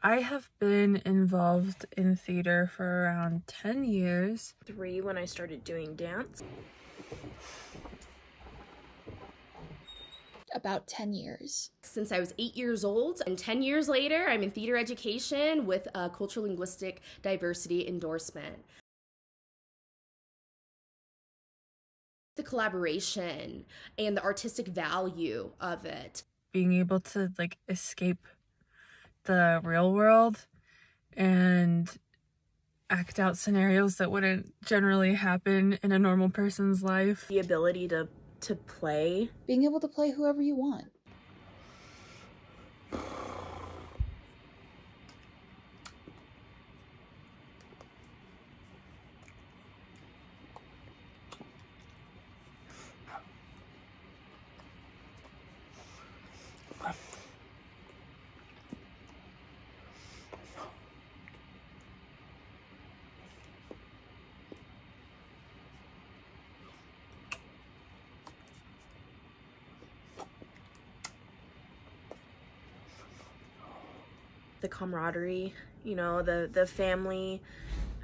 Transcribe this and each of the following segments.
I have been involved in theater for around 10 years. 3 when I started doing dance. About 10 years. Since I was 8 years old, and 10 years later, I'm in theater education with a cultural linguistic diversity endorsement. The collaboration and the artistic value of it. Being able to like escape the real world and act out scenarios that wouldn't generally happen in a normal person's life. The ability to play. Being able to play whoever you want. The camaraderie, you know, the family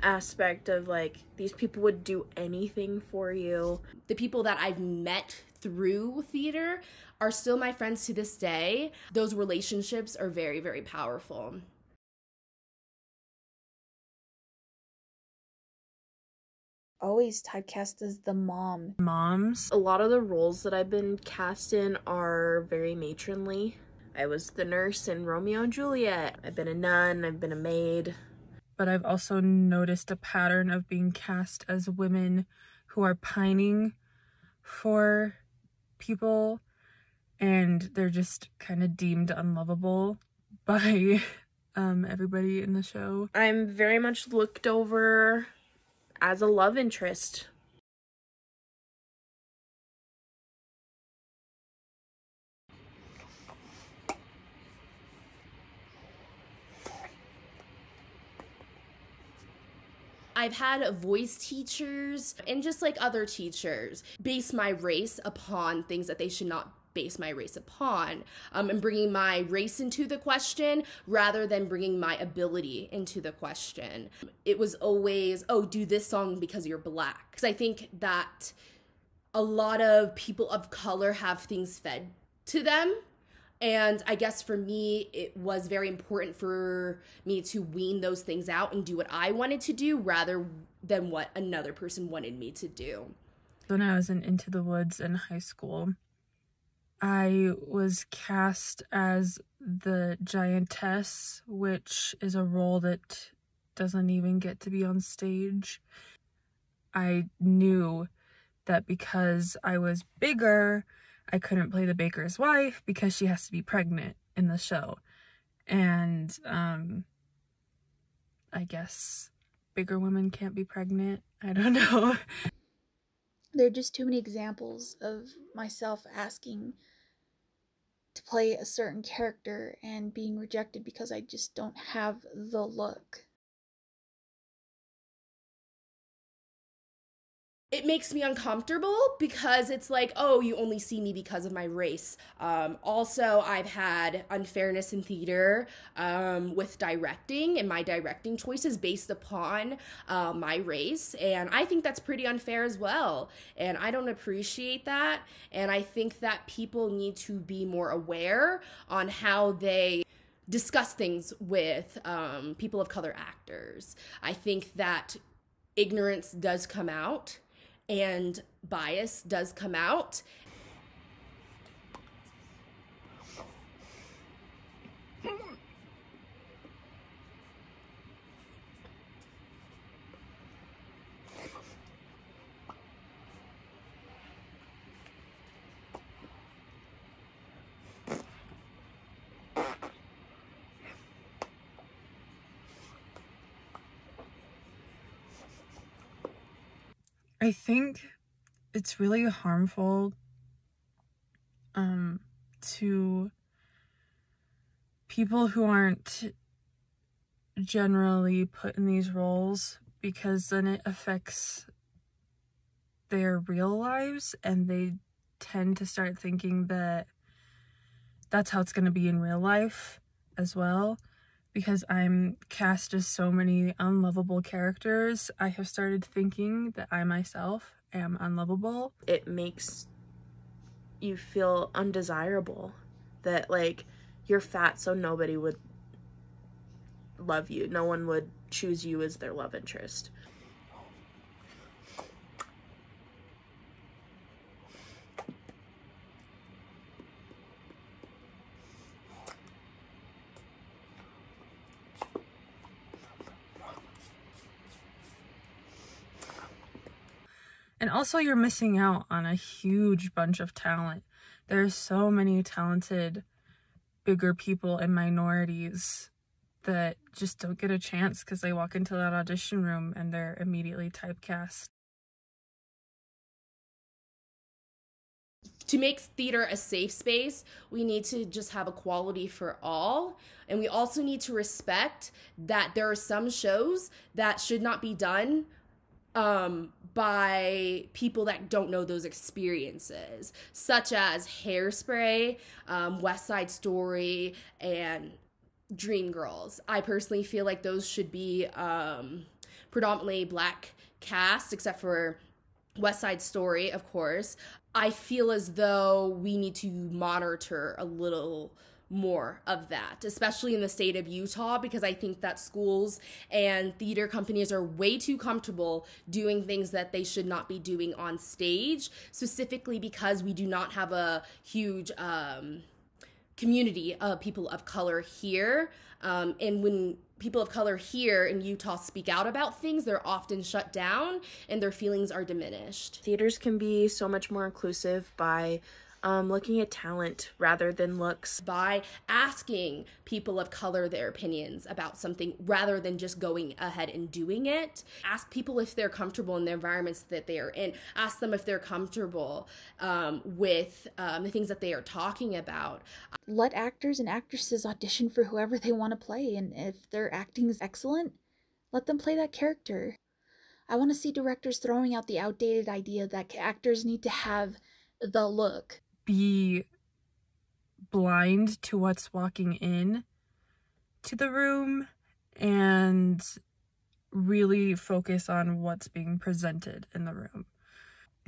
aspect of like these people would do anything for you. The people that I've met through theater are still my friends to this day. Those relationships are very, very powerful. Always typecast as the mom. Moms. A lot of the roles that I've been cast in are very matronly. I was the nurse in Romeo and Juliet. I've been a nun, I've been a maid. But I've also noticed a pattern of being cast as women who are pining for people, and they're just kind of deemed unlovable by everybody in the show. I'm very much looked over as a love interest. I've had voice teachers and just like other teachers base my race upon things that they should not base my race upon, and bringing my race into the question rather than bringing my ability into the question. It was always, oh, do this song because you're Black. Because I think that a lot of people of color have things fed to them. And I guess for me, it was very important for me to wean those things out and do what I wanted to do rather than what another person wanted me to do. When I was in Into the Woods in high school, I was cast as the giantess, which is a role that doesn't even get to be on stage. I knew that because I was bigger, I couldn't play the baker's wife because she has to be pregnant in the show. And I guess bigger women can't be pregnant. I don't know. There are just too many examples of myself asking to play a certain character and being rejected because I just don't have the look. It makes me uncomfortable because it's like, oh, you only see me because of my race. Also, I've had unfairness in theater with directing and my directing choices based upon my race. And I think that's pretty unfair as well. And I don't appreciate that. And I think that people need to be more aware on how they discuss things with people of color actors. I think that ignorance does come out. And bias does come out. I think it's really harmful to people who aren't generally put in these roles, because then it affects their real lives and they tend to start thinking that that's how it's going to be in real life as well. because I'm cast as so many unlovable characters, I have started thinking that I myself am unlovable. It makes you feel undesirable, that like you're fat so nobody would love you. No one would choose you as their love interest. And also, you're missing out on a huge bunch of talent. There's so many talented, bigger people and minorities that just don't get a chance because they walk into that audition room and they're immediately typecast. To make theater a safe space, we need to just have equality for all. And we also need to respect that there are some shows that should not be done by people that don't know those experiences, such as Hairspray, West Side Story, and Dreamgirls. I personally feel like those should be predominantly Black cast, except for West Side Story, of course. I feel as though we need to monitor a little more of that, especially in the state of Utah, because I think that schools and theater companies are way too comfortable doing things that they should not be doing on stage, specifically because we do not have a huge community of people of color here. And when people of color here in Utah speak out about things, they're often shut down and their feelings are diminished. Theaters can be so much more inclusive by looking at talent rather than looks. By asking people of color their opinions about something rather than just going ahead and doing it. Ask people if they're comfortable in the environments that they are in. Ask them if they're comfortable with the things that they are talking about. Let actors and actresses audition for whoever they want to play, and if their acting is excellent, let them play that character. I want to see directors throwing out the outdated idea that actors need to have the look. Be blind to what's walking in to the room and really focus on what's being presented in the room.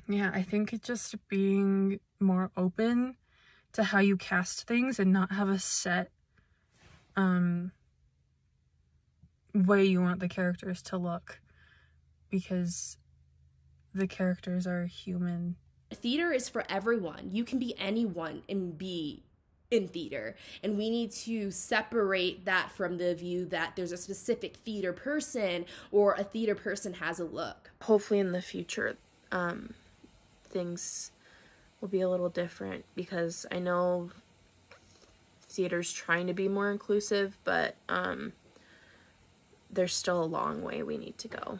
Yeah, I think it's just being more open to how you cast things and not have a set way you want the characters to look, because the characters are human. Theater is for everyone. You can be anyone and be in theater, and we need to separate that from the view that there's a specific theater person or a theater person has a look. Hopefully in the future things will be a little different, because I know theater's trying to be more inclusive, but there's still a long way we need to go.